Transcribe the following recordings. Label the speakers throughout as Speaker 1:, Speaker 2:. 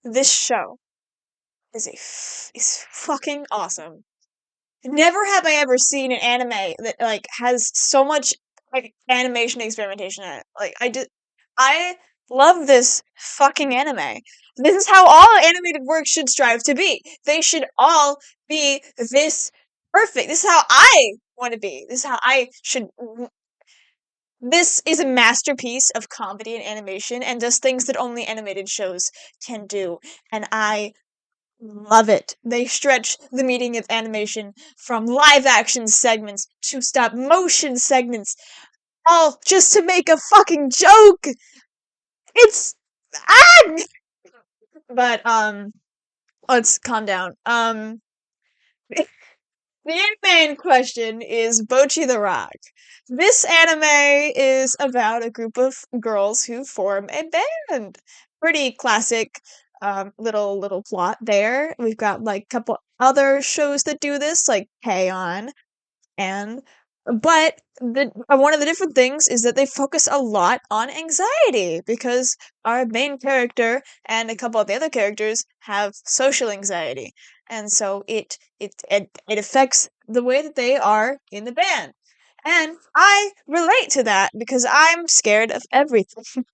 Speaker 1: This show is fucking awesome. Never have I ever seen an anime that like has so much like animation experimentation in it. I love this fucking anime. This is how all animated work should strive to be. They should all be this perfect. This is how I want to be. This is how I should. This is a masterpiece of comedy and animation and does things that only animated shows can do. And I love it. They stretch the meaning of animation from live action segments to stop motion segments, all just to make a fucking joke. It's ah! But let's calm down. The anime in question is Bocchi the Rock. This anime is about a group of girls who form a band. Pretty classic little plot there. We've got like a couple other shows that do this, like K-On! And but the one of the different things is that they focus a lot on anxiety because our main character and a couple of the other characters have social anxiety, and so it affects the way that they are in the band. And I relate to that because I'm scared of everything.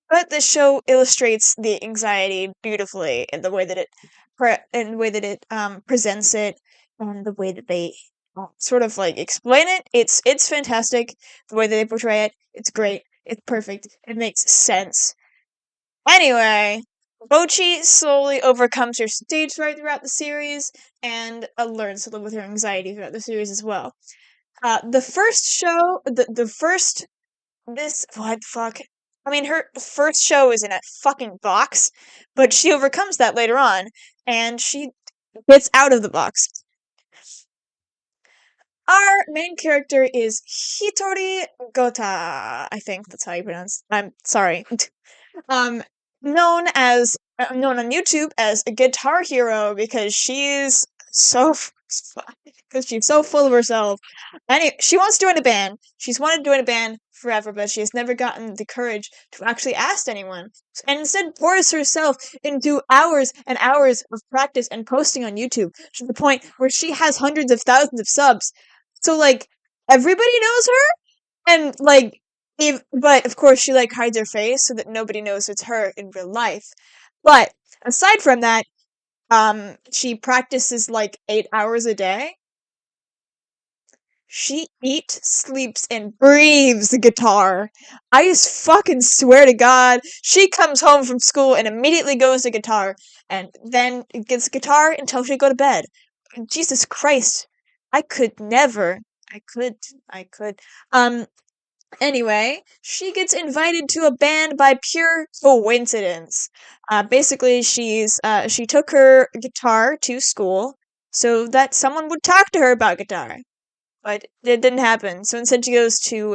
Speaker 1: But the show illustrates the anxiety beautifully in the way that in the way that it presents it, and the way that they sort of like explain it. It's fantastic. The way that they portray it, it's great. It's perfect. It makes sense. Anyway, Bochi slowly overcomes her stage fright throughout the series and learns to live with her anxiety throughout the series as well. The first show, the first this what the fuck? I mean, her first show is in a fucking box, but she overcomes that later on, and she gets out of the box. Our main character is Hitori Gota. I think that's how you pronounce. I'm sorry. um, known on YouTube as a Guitar Hero because she's because she's so full of herself. Anyway, she wants to join a band. She's wanted to join a band forever, but she has never gotten the courage to actually ask anyone. And instead pours herself into hours and hours of practice and posting on YouTube to the point where she has hundreds of thousands of subs. So like everybody knows her, and like but of course she like hides her face so that nobody knows it's her in real life. But aside from that, she practices like 8 hours a day. She eats, sleeps, and breathes the guitar. I just fucking swear to God, she comes home from school and immediately goes to guitar, and then gets guitar until she go to bed. Jesus Christ, I could never. I could. Um, Anyway, she gets invited to a band by pure coincidence. Basically, she took her guitar to school so that someone would talk to her about guitar, but it didn't happen. So instead she goes to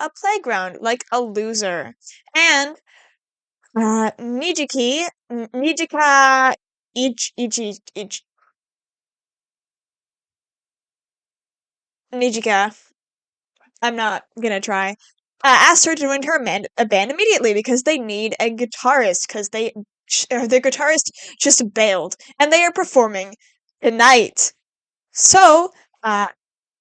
Speaker 1: a playground like a loser, and Nijika Ich Nijika. I'm not gonna try. Asked her to join a band immediately because they need a guitarist because their guitarist just bailed and they are performing tonight. So, uh,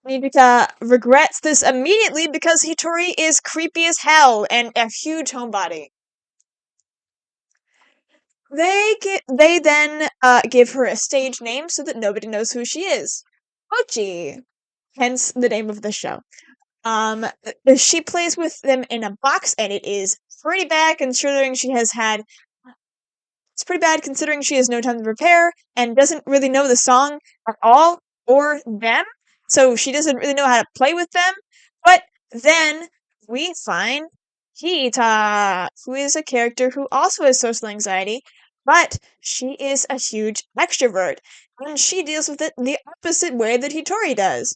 Speaker 1: Nibita regrets this immediately because Hitori is creepy as hell and a huge homebody. They then give her a stage name so that nobody knows who she is. Bocchi, hence the name of the show. She plays with them in a box, and it is pretty bad considering she has had. It's pretty bad considering she has no time to prepare and doesn't really know the song at all or them, so she doesn't really know how to play with them. But then we find Kita, who is a character who also has social anxiety, but she is a huge extrovert, and she deals with it the opposite way that Hitori does,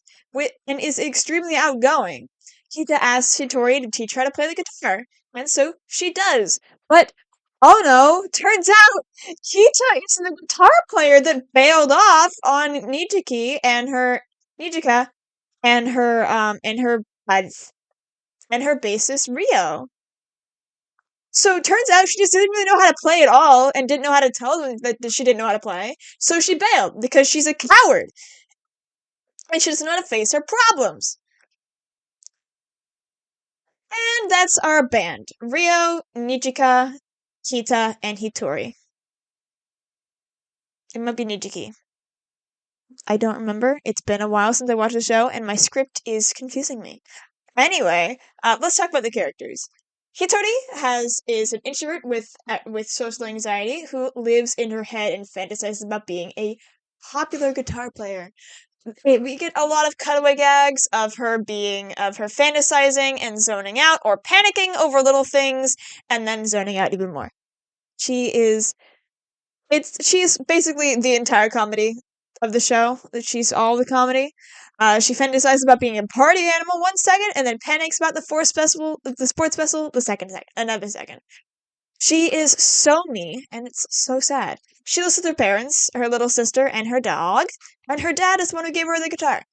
Speaker 1: and is extremely outgoing. Kita asks Hitori to teach her how to play the guitar, and so she does. But oh no, turns out Kita is the guitar player that bailed off on Nijika and her and her bassist Rio. So it turns out she just didn't really know how to play at all and didn't know how to tell them that she didn't know how to play. So she bailed because she's a coward and she doesn't know how to face her problems. And that's our band. Ryo, Nijika, Kita, and Hitori. It might be Nijiki. I don't remember. It's been a while since I watched the show, and my script is confusing me. Anyway, let's talk about the characters. Hitori is an introvert with social anxiety who lives in her head and fantasizes about being a popular guitar player. We get a lot of cutaway gags of her fantasizing and zoning out or panicking over little things and then zoning out even more. She is she's basically the entire comedy of the show. She's all the comedy. She fantasizes about being a party animal 1 second and then panics about the sports festival another second. She is so me, and it's so sad. She lives with her parents, her little sister, and her dog, and her dad is the one who gave her the guitar.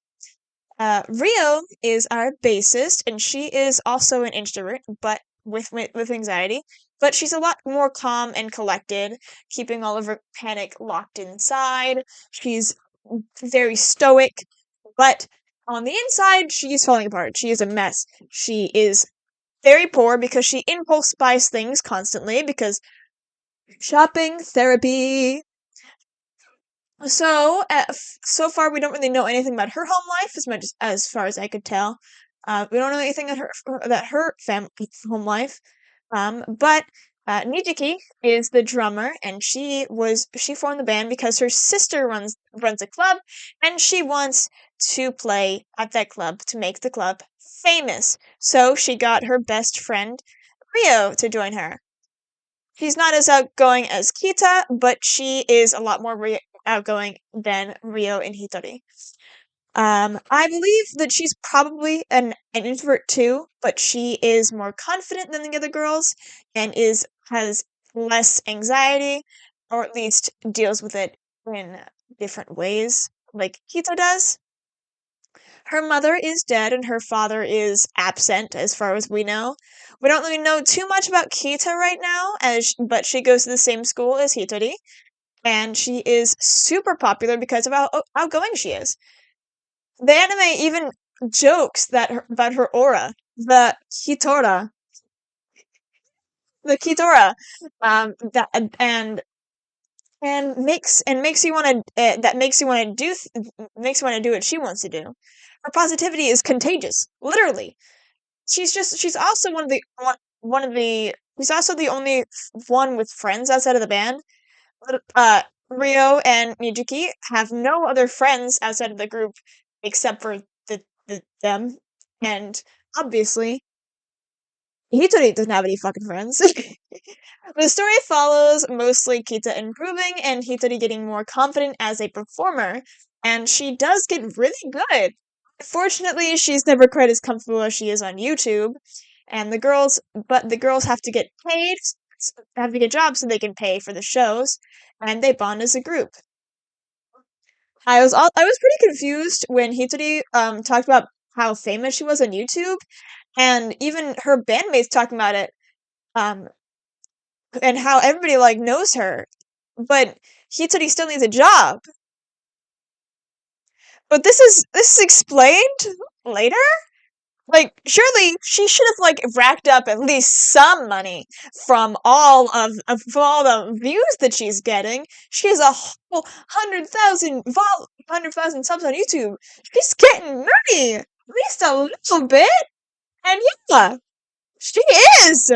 Speaker 1: Rio is our bassist, and she is also an introvert, but with anxiety. But she's a lot more calm and collected, keeping all of her panic locked inside. She's very stoic, but on the inside, she's falling apart. She is a mess. She is very poor because she impulse buys things constantly because shopping therapy. So far, we don't really know anything about her home life as much as far as I could tell. We don't know anything about her home life. But Nijiki is the drummer, and she formed the band because her sister runs a club, and she wants to play at that club to make the club famous. So she got her best friend Rio to join her. She's not as outgoing as Kita, but she is a lot more outgoing than Rio and Hitori. I believe that she's probably an introvert too, but she is more confident than the other girls and has less anxiety, or at least deals with it in different ways, like Kita does. Her mother is dead and her father is absent, as far as we know. We don't really know too much about Kita right now, but she goes to the same school as Hitori, and she is super popular because of how outgoing she is. The anime even jokes about her aura, the Kitora, that makes you want to that makes you want to do what she wants to do. Her positivity is contagious, literally. She's also one of the she's also the only one with friends outside of the band. Uh, Rio and Mijuki have no other friends outside of the group except for them, and obviously Hitori doesn't have any fucking friends. The story follows mostly Kita improving and Hitori getting more confident as a performer, and she does get really good. Fortunately, she's never quite as comfortable as she is on YouTube, and the girls have to get paid, have to get jobs so they can pay for the shows, and they bond as a group. I was pretty confused when Hitori talked about how famous she was on YouTube, and even her bandmates talking about it, um, and how everybody like knows her, but Hitori still needs a job. But this is explained later. Like, surely she should have like racked up at least some money from all the views that she's getting. She has a whole 100,000 subs on YouTube. She's getting money, at least a little bit. And yeah, she is.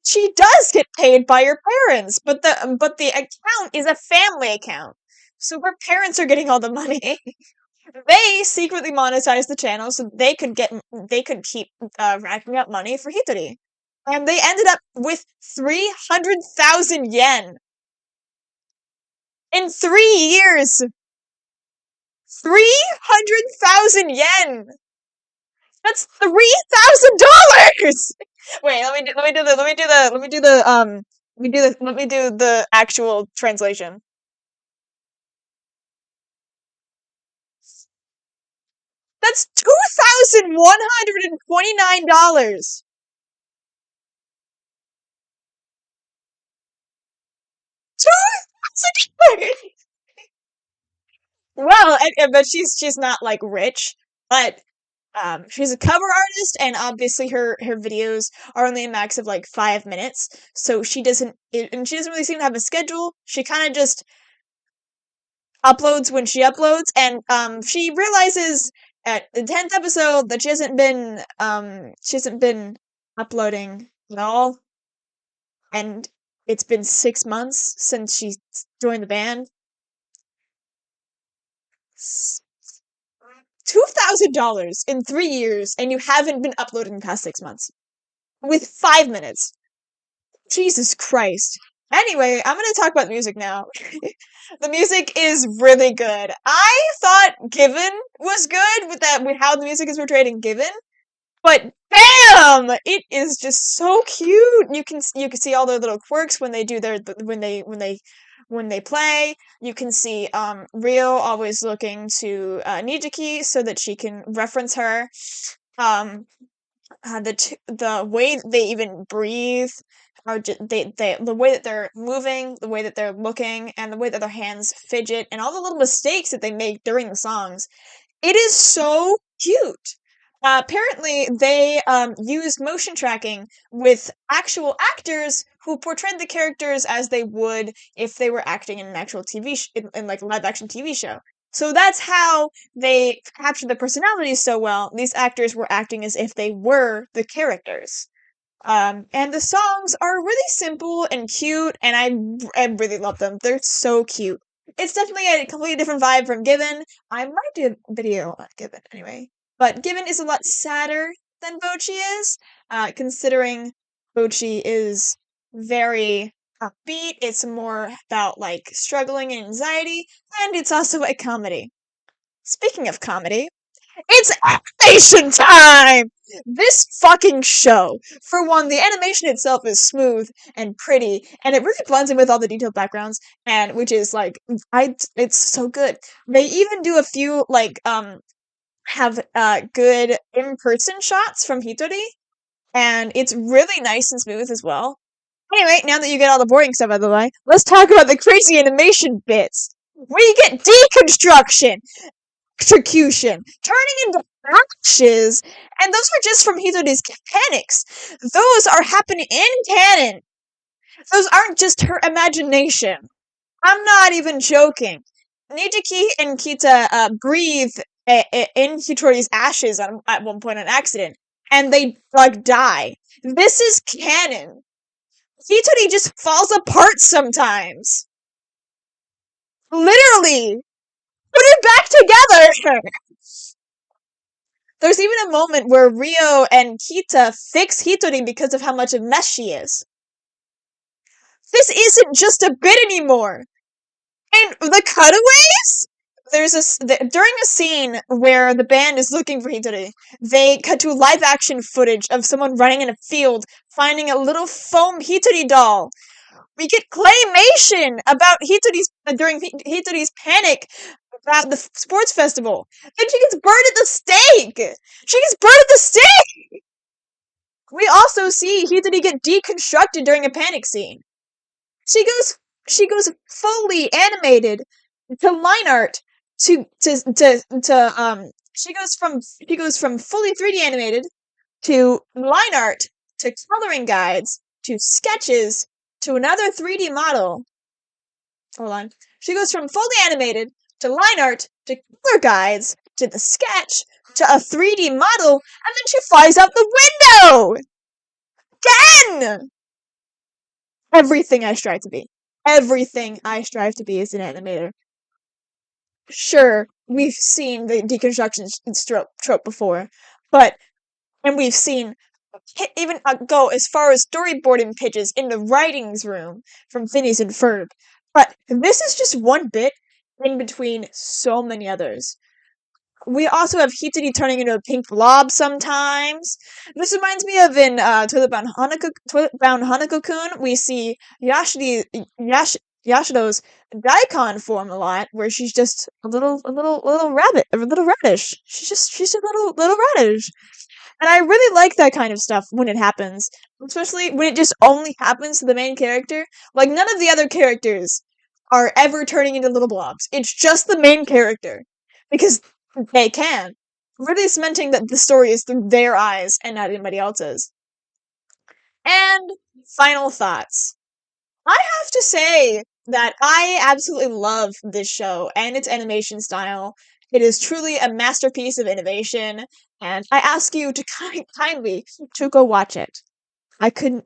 Speaker 1: She does get paid by her parents, but the account is a family account, so her parents are getting all the money. They secretly monetized the channel so they could keep racking up money for Hitori. And they ended up with 300,000 yen in 3 years. 300,000 yen. That's $3,000. Wait, let me do the actual translation. That's $2,129. Well, but she's not like rich, but she's a cover artist, and obviously her videos are only a max of like 5 minutes, so and she doesn't really seem to have a schedule. She kind of just uploads when she uploads, and she realizes at the 10th episode that she hasn't been uploading at all, and it's been 6 months since she joined the band. $2,000 in 3 years, and you haven't been uploading the past 6 months with 5 minutes. Jesus Christ. Anyway, I'm gonna talk about music now. The music is really good. I thought Given was good with how the music is portrayed in Given, but damn, it is just so cute. You can see all their little quirks when they do their when they play. You can see Rio always looking to Nijiki so that she can reference her. Um, the way they even breathe, the way that they're moving, the way that they're looking, and the way that their hands fidget, and all the little mistakes that they make during the songs. It is so cute. Apparently, they used motion tracking with actual actors who portrayed the characters as they would if they were acting in an actual in like a live action TV show. So that's how they captured the personalities so well. These actors were acting as if they were the characters. And the songs are really simple and cute, and I really love them. They're so cute. It's definitely a completely different vibe from Given. I might do a video on Given anyway. But Given is a lot sadder than Bocchi is, considering Bocchi is very upbeat. It's more about like struggling and anxiety, and it's also a comedy. Speaking of comedy, it's animation time! This fucking show. For one, the animation itself is smooth and pretty, and it really blends in with all the detailed backgrounds, and which is like it's so good. They even do a few like have good in-person shots from Hitori, and it's really nice and smooth as well. Anyway, now that you get all the boring stuff out of the way, let's talk about the crazy animation bits. Where you get deconstruction, execution, turning into ashes, and those are just from Hitori's mechanics. Those are happening in canon. Those aren't just her imagination. I'm not even joking. Nijiki and Kita breathe in Hitori's ashes at one point on accident, and they like die. This is canon. Hitori just falls apart sometimes. Literally, put it back together. There's even a moment where Rio and Kita fix Hitori because of how much of a mess she is. This isn't just a bit anymore. And the cutaways? During a scene where the band is looking for Hitori, they cut to live action footage of someone running in a field, finding a little foam Hitori doll. We get claymation about during Hitori's panic about the sports festival. Then she gets burned at the stake! She gets burned at the stake! We also see Hitori get deconstructed during a panic scene. She goes fully animated to line art to she goes from fully 3D animated to line art to coloring guides to sketches to another 3D model. Hold on. She goes from fully animated to line art to color guides to the sketch to a 3D model, and then she flies out the window! Again! Everything I strive to be. Everything I strive to be as an animator. Sure, we've seen the deconstruction trope before, and we've seen even go as far as storyboarding pitches in the writings room from Phineas and Ferb. But this is just one bit in between so many others. We also have Hitori turning into a pink blob sometimes. This reminds me of in Toilet Bound Hanako-kun, we see Yashido's daikon form a lot, where she's just a little rabbit, a little radish. She's just a little radish. And I really like that kind of stuff when it happens, especially when it just only happens to the main character. Like, none of the other characters are ever turning into little blobs. It's just the main character. Because they can. Really cementing that the story is through their eyes and not anybody else's. And final thoughts. I have to say that I absolutely love this show and its animation style. It is truly a masterpiece of innovation, and I ask you to kindly to go watch it. I couldn't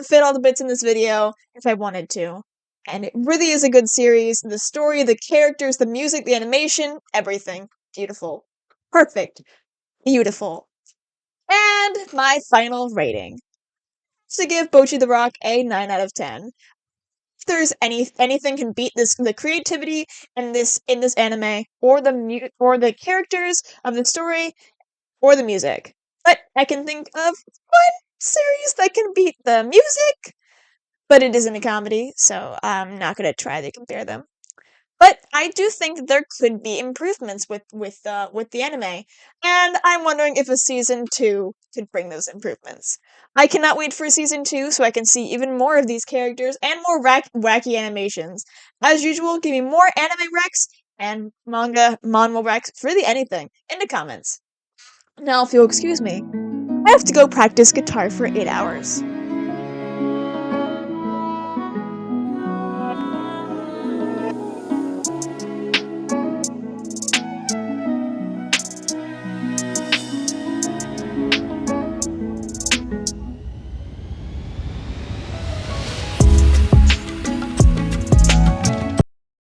Speaker 1: fit all the bits in this video if I wanted to. And it really is a good series. The story, the characters, the music, the animation, everything. Beautiful. Perfect. Beautiful. And my final rating. To give Bocchi the Rock a 9 out of 10. If there's anything can beat this, the creativity in this anime, or the characters of the story, or the music. But I can think of one series that can beat the music, but it isn't a comedy, so I'm not gonna try to compare them. But I do think that there could be improvements with the anime, and I'm wondering if a season 2 could bring those improvements. I cannot wait for season 2 so I can see even more of these characters and more wacky animations. As usual, give me more anime recs and manhwa recs, really anything, in the comments. Now, if you'll excuse me, I have to go practice guitar for 8 hours.